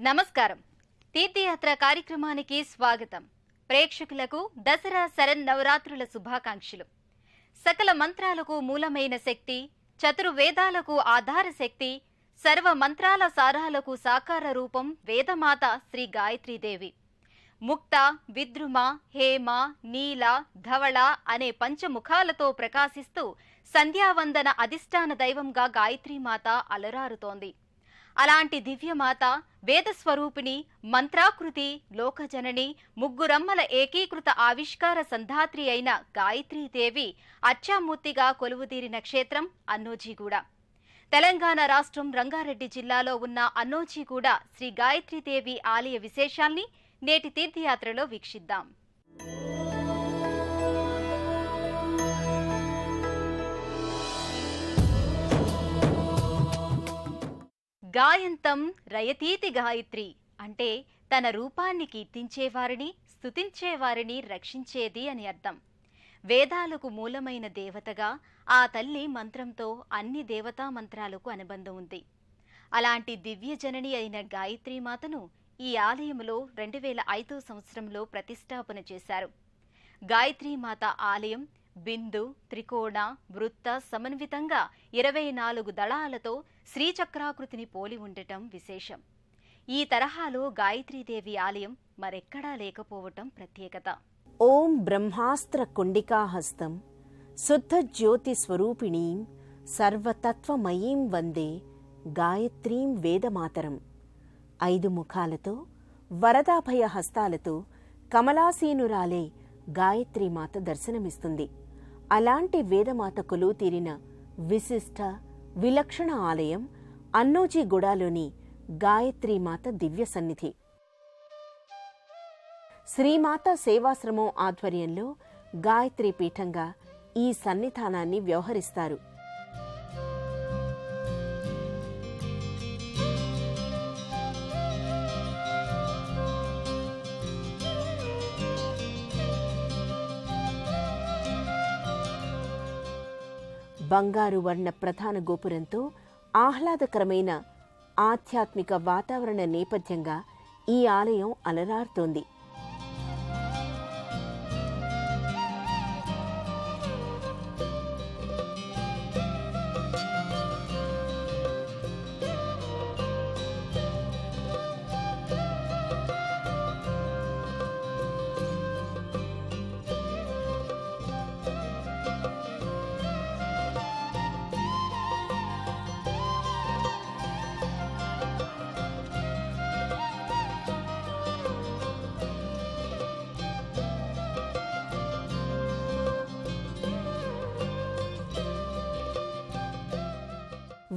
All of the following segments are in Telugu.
నమస్కారం. తీర్థయాత్ర కార్యక్రమానికి స్వాగతం. ప్రేక్షకులకు దసరా శరన్నవరాత్రుల శుభాకాంక్షలు. సకల మంత్రాలకు మూలమైన శక్తి, చతుర్వేదాలకు ఆధార శక్తి, సర్వ మంత్రాల సారాలకు సాకార రూపం వేదమాత శ్రీ గాయత్రీదేవి. ముక్త, విద్రుమ, హేమ, నీల, ధవళ అనే పంచముఖాలతో ప్రకాశిస్తూ సంధ్యావందన అధిష్టాన దైవంగా గాయత్రీమాత అలరారుతోంది. అలాంటి దివ్యమాత వేదస్వరూపిణి, మంత్రాకృతి, లోకజనని, ముగ్గురమ్మల ఏకీకృత ఆవిష్కార సంధాత్రి అయిన గాయత్రీదేవి అచ్చామూర్తిగా కొలువుదీరిన క్షేత్రం అన్నోజీగూడ. తెలంగాణ రాష్ట్రం రంగారెడ్డి జిల్లాలో ఉన్న అన్నోజీగూడ శ్రీ గాయత్రీదేవి ఆలయ విశేషాల్ని నేటి తీర్థయాత్రలో వీక్షిద్దాం. గాయంతం రయతీతి గాయత్రి అంటే తన రూపాన్ని కీర్తించేవారిని, స్తుతించేవారిని రక్షించేది అని అర్థం. వేదాలకు మూలమైన దేవతగా ఆ తల్లి మంత్రంతో అన్ని దేవతా మంత్రాలకు అనుబంధం ఉంది. అలాంటి దివ్యజనని అయిన గాయత్రీమాతను ఈ ఆలయంలో 2005 సంవత్సరంలో ప్రతిష్టాపన చేశారు. గాయత్రీమాత ఆలయం బిందు, త్రికోణ, వృత్త సమన్వితంగా 24 దళాలతో శ్రీచక్రాకృతిని పోలి ఉండటం విశేషం. ఈ తరహాలో గాయత్రీదేవి ఆలయం మరెక్కడా లేకపోవటం ప్రత్యేకత. ఓం బ్రహ్మాస్త్ర కుండికాహస్తం శుద్ధ జ్యోతి స్వరూపిణీం సర్వతత్వమయీం వందే గాయత్రీం వేదమాతరం. 5 ముఖాలతో, వరదాభయ హస్తాలతో కమలాసీనురాలే గాయత్రీమాత దర్శనమిస్తుంది. అలాంటి వేదమాత కొలువు తీరిన విశిష్ట విలక్షణ ఆలయం అన్నోజీగూడలోని గాయత్రీమాత దివ్య సన్నిధి. శ్రీమాత సేవాశ్రమం ఆధ్వర్యంలో గాయత్రీ పీఠంగా ఈ సన్నిధానాన్ని వ్యవహరిస్తారు. బంగారు వర్ణ ప్రధాన గోపురంతో ఆహ్లాదకరమైన ఆధ్యాత్మిక వాతావరణ నేపథ్యంగా ఈ ఆలయం అలరారుతోంది.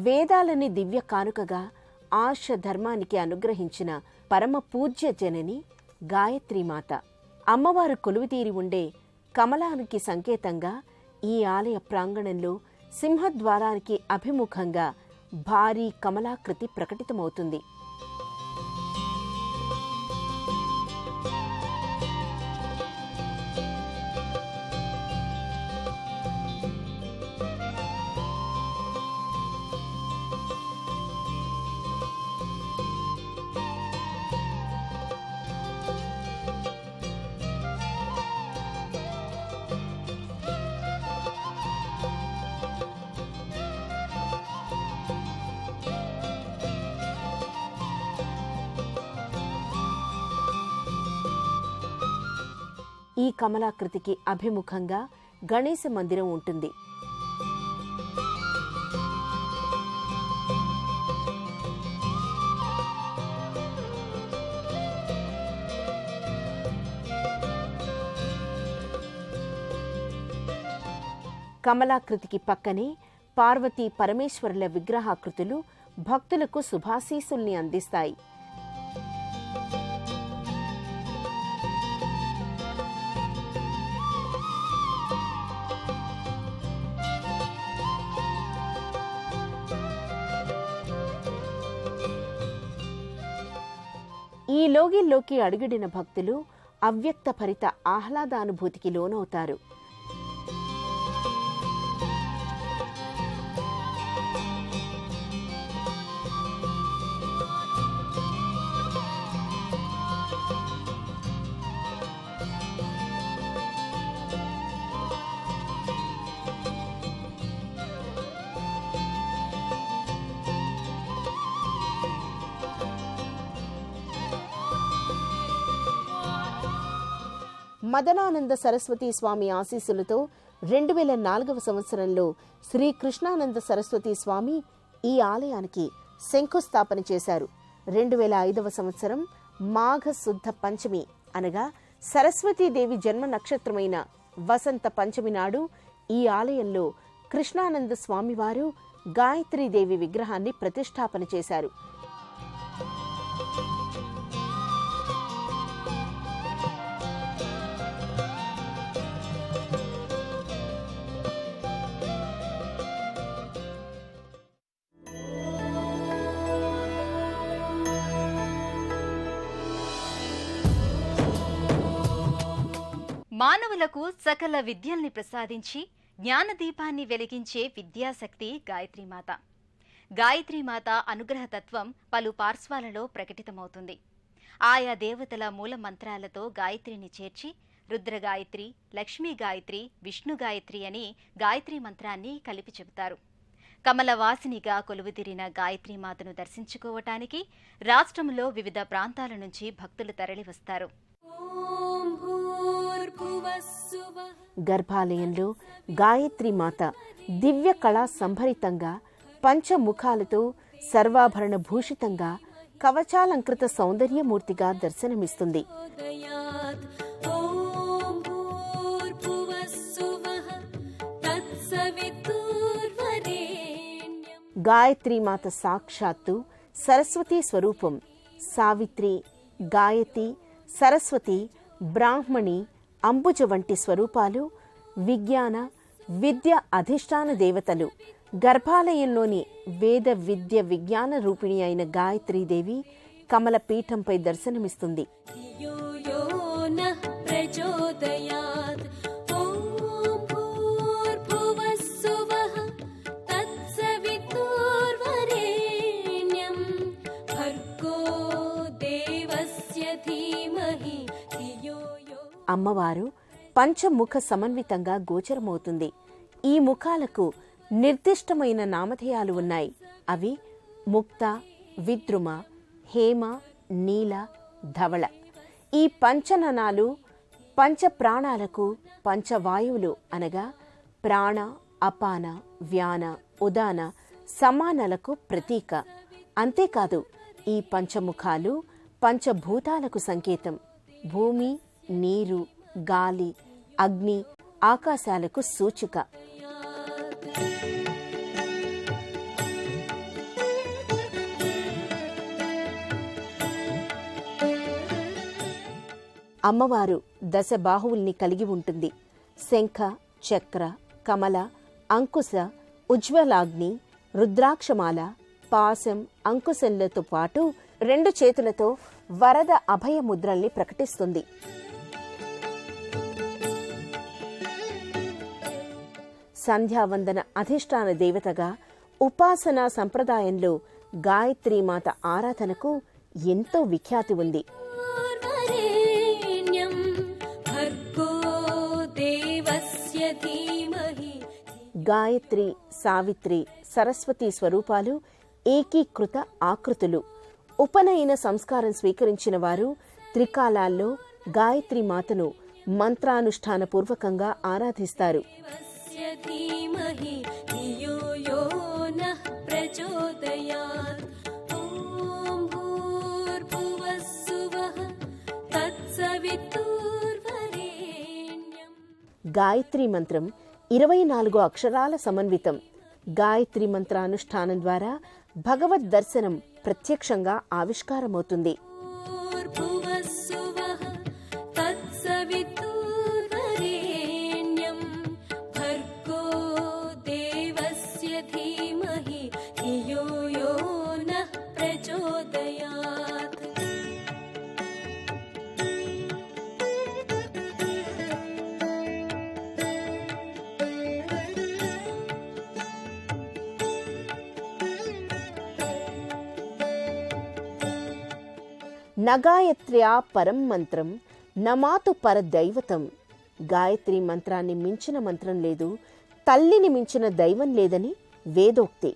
వేదాలని దివ్య కానుకగా ఆర్ష ధర్మానికి అనుగ్రహించిన పరమ పూజ్య జనని గాయత్రీమాత. అమ్మవారు కొలువుతీరి ఉండే కమలానికి సంకేతంగా ఈ ఆలయ ప్రాంగణంలో సింహద్వారానికి అభిముఖంగా భారీ కమలాకృతి ప్రకటితమవుతుంది. ఈ కమలాకృతికి అభిముఖంగా గణేశ మందిరం ఉంటుంది. కమలాకృతికి పక్కనే పార్వతీ పరమేశ్వరుల విగ్రహాకృతులు భక్తులకు శుభాశీస్సుల్ని అందిస్తాయి. ఈ లోగిల్లోకి అడుగిడిన భక్తులు అవ్యక్తభరిత ఆహ్లాదానుభూతికి లోనవుతారు. మదనానంద సరస్వతి స్వామి ఆశీస్సులతో 2004వ సంవత్సరంలో శ్రీ కృష్ణానంద సరస్వతి స్వామి ఈ ఆలయానికి శంకుస్థాపన చేశారు. 2005వ సంవత్సరం మాఘ శుద్ధ పంచమి అనగా సరస్వతీదేవి జన్మ నక్షత్రమైన వసంత పంచమి నాడు ఈ ఆలయంలో కృష్ణానంద స్వామివారు గాయత్రీదేవి విగ్రహాన్ని ప్రతిష్ఠాపన చేశారు. మానవులకు సకల విద్యల్ని ప్రసాదించి జ్ఞానదీపాన్ని వెలిగించే విద్యాశక్తి గాయత్రీమాత. గాయత్రీమాత అనుగ్రహతత్వం పలు పార్శ్వాలలో ప్రకటితమవుతుంది. ఆయా దేవతల మూల మంత్రాలతో గాయత్రిని చేర్చి రుద్రగాయత్రి, లక్ష్మీ గాయత్రి, విష్ణు గాయత్రి అని గాయత్రీ మంత్రాన్ని కలిపి చెబుతారు. కమలవాసినిగా కొలువుదీరిన గాయత్రీమాతను దర్శించుకోవటానికి రాష్ట్రంలో వివిధ ప్రాంతాల నుంచి భక్తులు తరలివస్తారు. గర్భాలయంలో గాయత్రీమాత దివ్య కళా సంభరితంగా పంచముఖాలతో సర్వాభరణ భూషితంగా కవచాలంకృత సౌందర్యమూర్తిగా దర్శనమిస్తుంది. గాయత్రీమాత సాక్షాత్తు సరస్వతీ స్వరూపం. సావిత్రి, గాయతి, సరస్వతి, బ్రాహ్మణి, అంబుజ వంటి స్వరూపాలు విజ్ఞాన విద్య అధిష్టాన దేవతలు. గర్భాలయంలోని వేద విద్య విజ్ఞాన రూపిణి అయిన గాయత్రీదేవి కమల పీఠంపై దర్శనమిస్తుంది. అమ్మవారు పంచముఖ సమన్వితంగా గోచరమవుతుంది. ఈ ముఖాలకు నిర్దిష్టమైన నామధేయాలు ఉన్నాయి. అవి ముక్త, విద్రుమ, హేమ, నీల, ధవళ. ఈ పంచననాలు పంచప్రాణాలకు పంచవాయువులు అనగా ప్రాణ, అపాన, వ్యాన, ఉదాన, సమానలకు ప్రతీక. అంతేకాదు ఈ పంచముఖాలు పంచభూతాలకు సంకేతం. భూమి, నీరు, గాలి, అగ్ని, ఆకాశాలకు సూచిక. అమ్మవారు దశబాహువుల్ని కలిగి ఉంటుంది. శంఖ, చక్ర, కమల, అంకుశ, ఉజ్వలాగ్ని, రుద్రాక్షమాల, పాశం, అంకుశంలతో పాటు 2 చేతులతో వరద అభయ ముద్రల్ని ప్రకటిస్తుంది. సంధ్యావందన అధిష్టాన దేవతగా ఉపాసనా సంప్రదాయంలో గాయత్రీమాత ఆరాధనకు ఎంతో విఖ్యాతి ఉంది. గాయత్రి, సావిత్రి, సరస్వతి స్వరూపాలు ఏకీకృత ఆకృతులు. ఉపనయన సంస్కారం స్వీకరించిన వారు త్రికాలాల్లో గాయత్రీమాతను మంత్రానుష్ఠాన పూర్వకంగా ఆరాధిస్తారు. గాయత్రీ మంత్రం 24 అక్షరాల సమన్వితం. గాయత్రీ మంత్రానుష్ఠానం ద్వారా భగవద్ దర్శనం ప్రత్యక్షంగా ఆవిష్కారమవుతుంది. నగాయత్ర్యా పరం మంత్రం నమాతు పరదైవతం. గాయత్రీ మంత్రాన్ని మించిన మంత్రం లేదు, తల్లిని మించిన దైవం లేదని వేదోక్తి.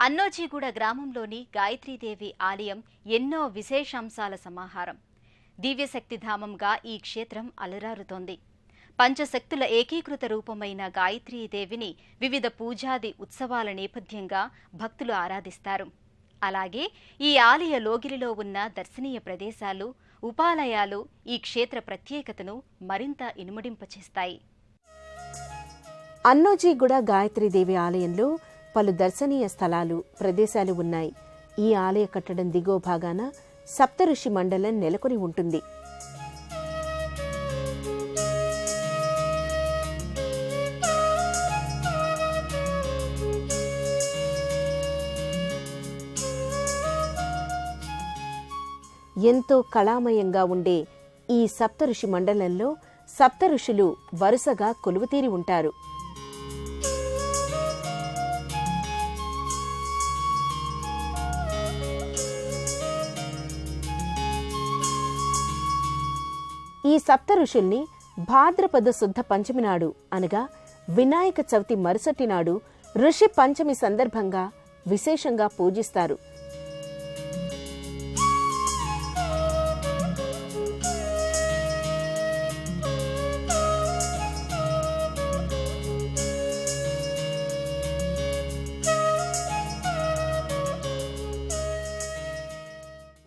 అన్నోజీగూడ గ్రామంలోని గాయత్రీదేవి ఆలయం ఎన్నో విశేషాంశాల సమాహారం. దివ్యశక్తిధామంగా ఈ క్షేత్రం అలరారుతోంది. పంచశక్తుల ఏకీకృత రూపమైన గాయత్రీదేవిని వివిధ పూజాది ఉత్సవాల నేపథ్యంగా భక్తులు ఆరాధిస్తారు. అలాగే ఈ ఆలయ లోగిలిలో ఉన్న దర్శనీయ ప్రదేశాలు, ఉపాలయాలు ఈ క్షేత్ర ప్రత్యేకతను మరింత ఇనుమడింపచేస్తాయి. అన్నోజీగూడ గాయత్రీదేవి ఆలయంలో పలు దర్శనీయ స్థలాలు, ప్రదేశాలు ఉన్నాయి. ఈ ఆలయ కట్టడం దిగువ భాగాన సప్తఋషి మండలం నెలకొని ఉంటుంది. ఎంతో కళామయంగా ఉండే ఈ సప్తఋషి మండలంలో సప్తఋషులు వరుసగా కొలువుతీరి ఉంటారు. ఈ సప్తఋషుల్ని భాద్రపద శుద్ధ పంచమి నాడు అనగా వినాయక చవితి మరుసటి నాడు ఋషి పంచమి సందర్భంగా విశేషంగా పూజిస్తారు.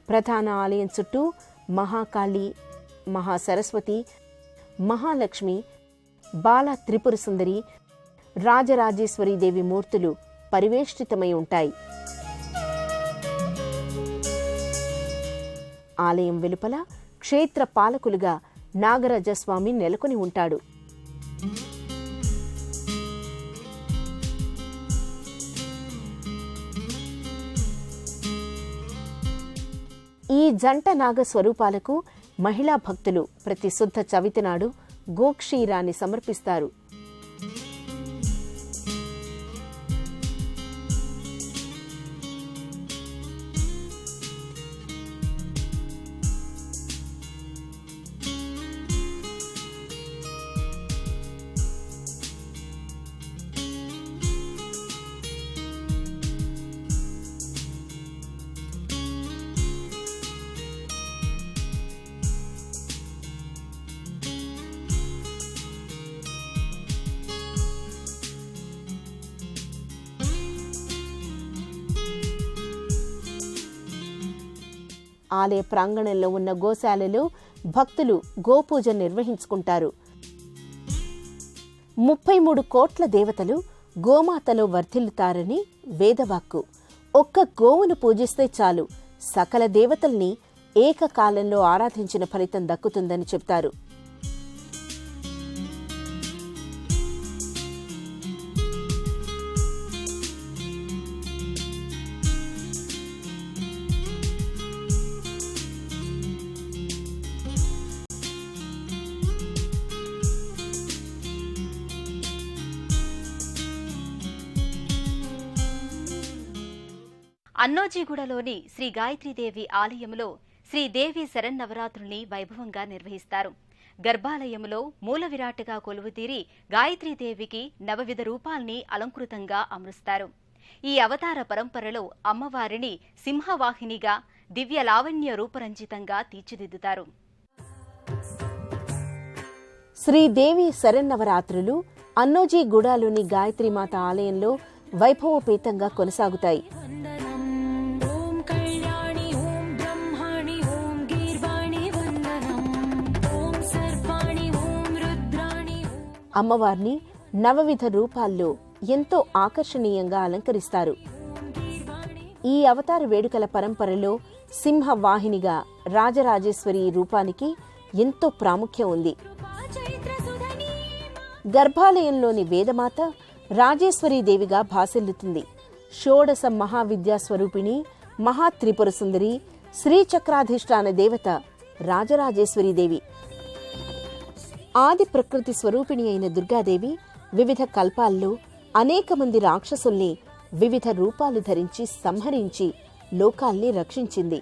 ప్రధాన ఆలయం చుట్టూ మహాకాళి, మహాసరస్వతి, మహాలక్ష్మి, బాల త్రిపుర సుందరి, రాజరాజేశ్వరీదేవి మూర్తులు పరివేష్టితమై ఉంటాయి. ఆలయం వెలుపల క్షేత్ర పాలకులుగా నాగరాజస్వామి నెలకొని ఉంటాడు. ఈ జంట నాగ స్వరూపాలకు మహిళా భక్తులు ప్రతి శుద్ధ చవితి నాడు గోక్షీరాన్ని సమర్పిస్తారు. ఆలయ ప్రాంగణంలో ఉన్న గోశాలలో భక్తులు గోపూజ నిర్వహించుకుంటారు. 33 కోట్ల దేవతలు గోమాతలో వర్ధిల్లుతారని వేదవాక్కు. ఒక్క గోవును పూజిస్తే చాలు సకల దేవతల్ని ఏకకాలంలో ఆరాధించిన ఫలితం దక్కుతుందని చెప్తారు. అన్నోజీగూడలోని శ్రీ గాయత్రీదేవి ఆలయంలో శ్రీదేవి శరన్నవరాత్రుల్ని వైభవంగా నిర్వహిస్తారు. గర్భాలయంలో మూల విరాట్గా కొలువుతీరి గాయత్రీదేవికి నవవిధ రూపాల్ని అలంకృతంగా అమరుస్తారు. ఈ అవతార పరంపరలో అమ్మవారిని సింహవాహినిగా దివ్య లావణ్య రూపరంజితంగా తీర్చిదిద్దుతారు. శ్రీదేవి శరన్నవరాత్రులు అన్నోజీగూడలోని గాయత్రీమాత ఆలయంలో వైభవోపేతంగా కొనసాగుతాయి. అమ్మవారిని నవవిధ రూపాల్లో ఎంతో ఆకర్షణీయంగా అలంకరిస్తారు. ఈ అవతార వేడుకల పరంపరలో సింహవాహినిగా రాజరాజేశ్వరి రూపానికి ఎంతో ప్రాముఖ్యం ఉంది. గర్భాలయంలోని వేదమాత రాజేశ్వరీదేవిగా భాసిల్లుతుంది. షోడశ మహావిద్యాస్వరూపిణి, మహాత్రిపుర సుందరి, శ్రీచక్రాధిష్టాన దేవత రాజరాజేశ్వరీదేవి. ఆది ప్రకృతి స్వరూపిణి అయిన దుర్గాదేవి వివిధ కల్పాల్లో అనేక మంది రాక్షసుల్ని వివిధ రూపాలు ధరించి సంహరించి లోకాల్ని రక్షించింది.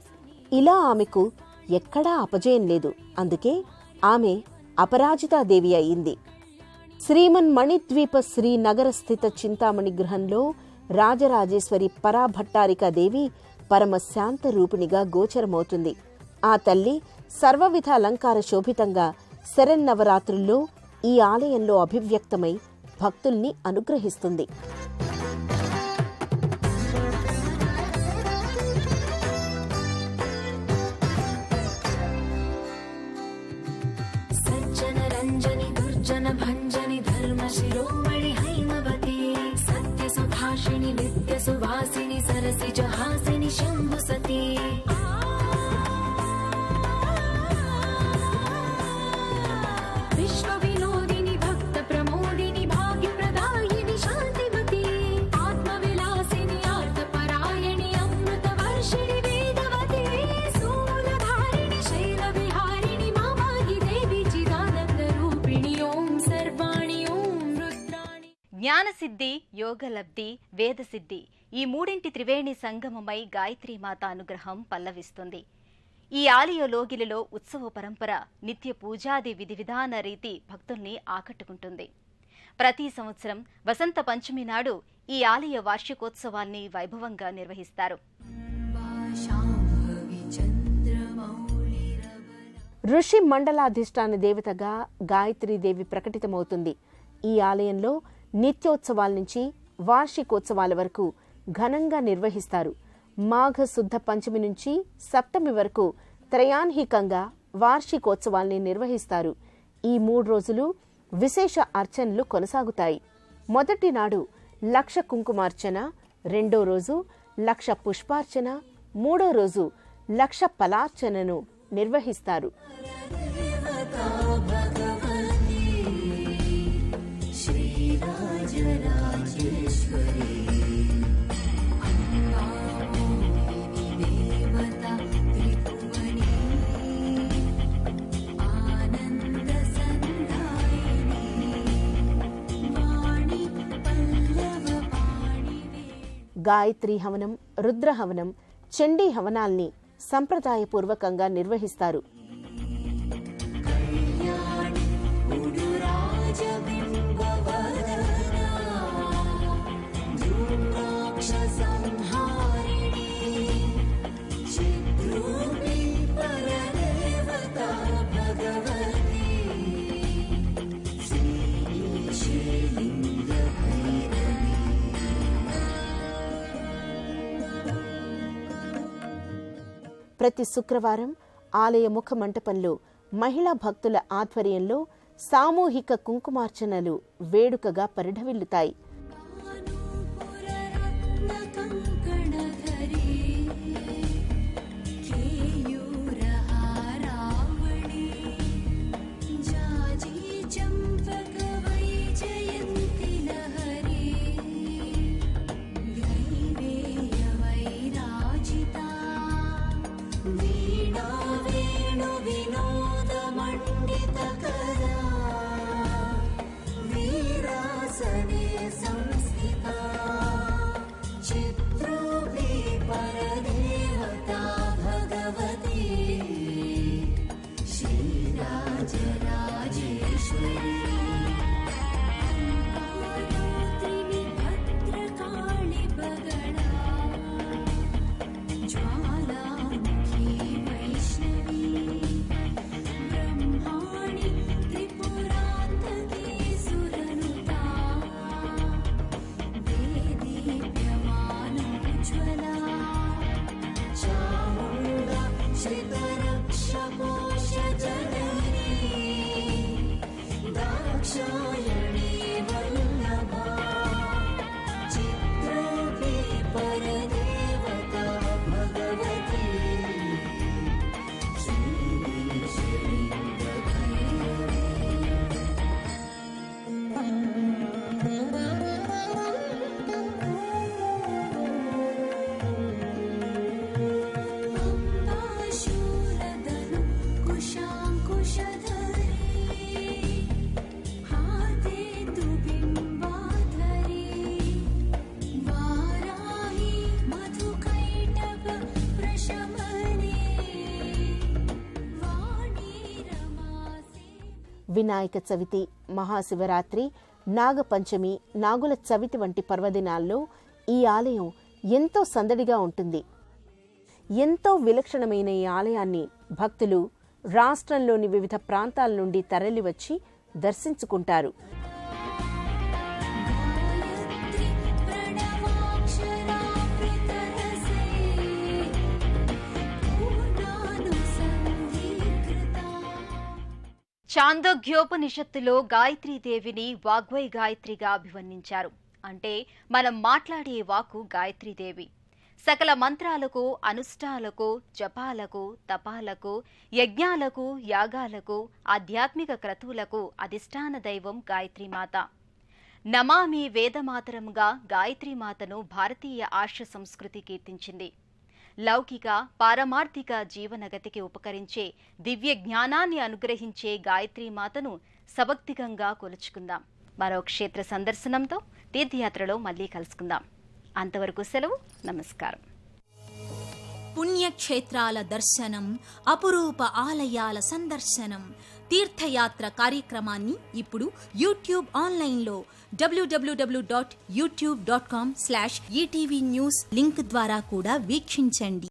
ఇలా ఆమెకు ఎక్కడా అపజయం లేదు. అందుకే ఆమె అపరాజితాదేవి అయింది. శ్రీమన్మణిద్వీప శ్రీనగర స్థిత చింతామణి గృహంలో రాజరాజేశ్వరి పరాభట్టారికాదేవి పరమశాంత రూపిణిగా గోచరమవుతుంది. ఆ తల్లి సర్వవిధ అలంకార శోభితంగా శరన్నవరాత్రుల్లో ఈ ఆలయంలో అభివ్యక్తమై భక్తుల్ని అనుగ్రహిస్తుంది. भंजनि धर्म शिरोमणि हैमवती सत्य सुभाषिणि नित्य सुवासिनि सरसि जहासिनि शंभु सती विश्व विनोदिनि भक्त प्रमोदिनि भाग्य प्रदायिनि शांतिमती आत्मविलासिनि आर्त परायणि अमृत वर्षिणि वेदवती सूलधारिणि शैल विहारिणि मामाहि देवी चिदानंद रूपिणि ओम सर्वाणि ओम रुद्राणि జ్ఞానసిద్ధి, యోగలబ్ధి, వేదసిద్ధి ఈ మూడింటి త్రివేణి సంగమమై గాయత్రీమాత అనుగ్రహం పల్లవిస్తుంది. ఈ ఆలయ లోగిలిలో ఉత్సవ పరంపర, నిత్య పూజాది విధి విధాన రీతి భక్తుల్ని ఆకట్టుకుంటుంది. ప్రతి సంవత్సరం వసంత పంచమి నాడు ఈ ఆలయ వార్షికోత్సవాల్ని వైభవంగా నిర్వహిస్తారు. ఋషి మండలాధిష్టాన దేవతగా గాయత్రీదేవి ప్రకటితమవుతుంది. ఈ ఆలయంలో నిత్యోత్సవాల నుంచి వార్షికోత్సవాల వరకు ఘనంగా నిర్వహిస్తారు. మాఘ శుద్ధ పంచమి నుంచి సప్తమి వరకు త్రయాన్హికంగా వార్షికోత్సవాల్ని నిర్వహిస్తారు. ఈ 3 రోజులు విశేష అర్చనలు కొనసాగుతాయి. మొదటి నాడు 1,00,000 కుంకుమార్చన, రెండో రోజు 1,00,000 పుష్పార్చన, మూడో రోజు 1,00,000 ఫలార్చనను నిర్వహిస్తారు. గాయత్రీ హవనం, రుద్ర హవనం, చండీ హవనాల్ని సంప్రదాయపూర్వకంగా నిర్వహిస్తారు. ప్రతి శుక్రవారం ఆలయ ముఖ మంటపంలో మహిళా భక్తుల ఆధ్వర్యంలో సామూహిక కుంకుమార్చనలు వేడుకగా పరిఢవిల్లుతాయి. వినాయక చవితి, మహాశివరాత్రి, నాగపంచమి, నాగుల చవితి వంటి పర్వదినాల్లో ఈ ఆలయం ఎంతో సందడిగా ఉంటుంది. ఎంతో విలక్షణమైన ఈ ఆలయాన్ని భక్తులు రాష్ట్రంలోని వివిధ ప్రాంతాల నుండి తరలివచ్చి దర్శించుకుంటారు. చాందోగ్యోపనిషత్తులో గాయత్రీదేవిని వాగ్వై గాయత్రిగా అభివర్ణించారు. అంటే మనం మాట్లాడే వాక్కు గాయత్రీదేవి. సకల మంత్రాలకు, అనుష్ఠాలకు, జపాలకు, తపాలకు, యజ్ఞాలకు, యాగాలకు, ఆధ్యాత్మిక క్రతువులకు అధిష్టాన దైవం గాయత్రీమాత. నమామి వేదమాతరంగా గాయత్రీమాతను భారతీయ ఆర్ష సంస్కృతి కీర్తించింది. లౌకిక, పారమార్థిక జీవనగతికి ఉపకరించే దివ్య జ్ఞానాన్ని అనుగ్రహించే గాయత్రీమాతను సభక్తికంగా కొలుచుకుందాం. మరో క్షేత్ర సందర్శనంతో తీర్థయాత్రలో మళ్లీ కలుసుకుందాం. అంతవరకు సెలవు. నమస్కారం. పుణ్యక్షేత్రాల దర్శనం, అపురూప ఆలయాల సందర్శనం, తీర్థయాత్ర కార్యక్రమాన్ని ఇప్పుడు యూట్యూబ్ ఆన్లైన్లో www.youtube.com/ETV News లింక్ ద్వారా కూడా వీక్షించండి.